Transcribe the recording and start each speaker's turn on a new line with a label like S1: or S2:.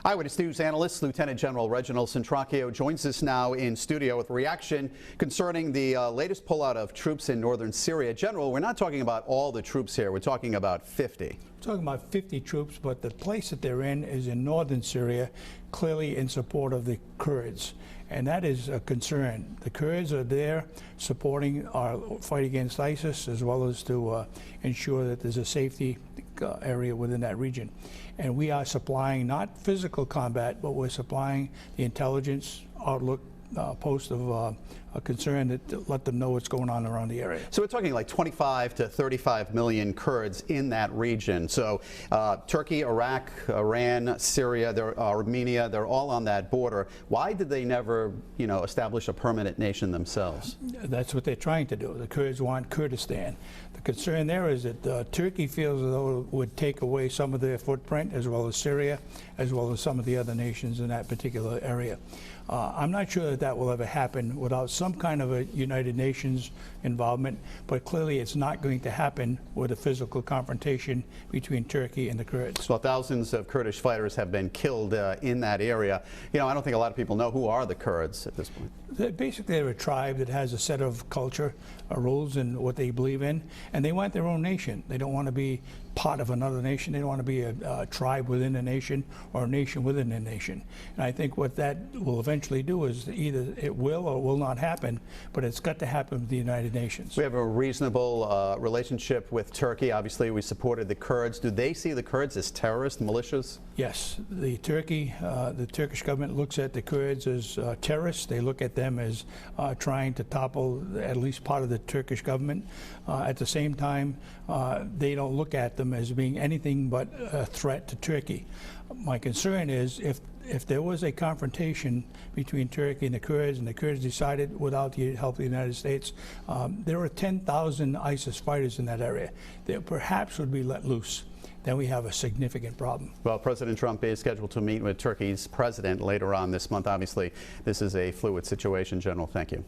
S1: Eyewitness News Analyst Lt. General Reginald Centracchio joins us now in studio with reaction concerning the latest pullout of troops in northern Syria. General, we're not talking about all the troops here. We're talking about 50.
S2: We're talking about 50 troops, but the place that they're in is in northern Syria, clearly in support of the Kurds. And that is a concern. The Kurds are there supporting our fight against ISIS, as well as to ensure that there's a safety area within that region. And we are supplying not physical combat, but we're supplying the intelligence outlook post of a concern that let them know what's going on around the area.
S1: So we're talking like 25 to 35 million Kurds in that region. So Turkey, Iraq, Iran, Syria, Armenia, they're all on that border. Why did they never, establish a permanent nation themselves?
S2: That's what they're trying to do. The Kurds want Kurdistan. The concern there is that Turkey feels as though it would take away some of their footprint, as well as Syria, as well as some of the other nations in that particular area. I'm not sure that that will ever happen without some kind of a United Nations involvement, but clearly it's not going to happen with a physical confrontation between Turkey and the Kurds.
S1: Well, thousands of Kurdish fighters have been killed in that area. I don't think a lot of people know who are the Kurds at this point.
S2: Basically, they're a tribe that has a set of culture, rules, and what they believe in, and they want their own nation. They don't want to be part of another nation. They don't want to be a tribe within a nation or a nation within a nation. And I think what that will eventually do is either it will or will not happen, but it's got to happen with the United Nations.
S1: We have a reasonable relationship with Turkey. Obviously, we supported the Kurds. Do they see the Kurds as terrorist militias?
S2: Yes. The Turkish government looks at the Kurds as terrorists. They look at them as trying to topple at least part of the Turkish government. At the same time, they don't look at them as being anything but a threat to Turkey. My concern is if there was a confrontation between Turkey and the Kurds decided without the help of the United States, there are 10,000 ISIS fighters in that area that perhaps would be let loose. Then we have a significant problem.
S1: Well, President Trump is scheduled to meet with Turkey's president later on this month. Obviously, this is a fluid situation. General, thank you.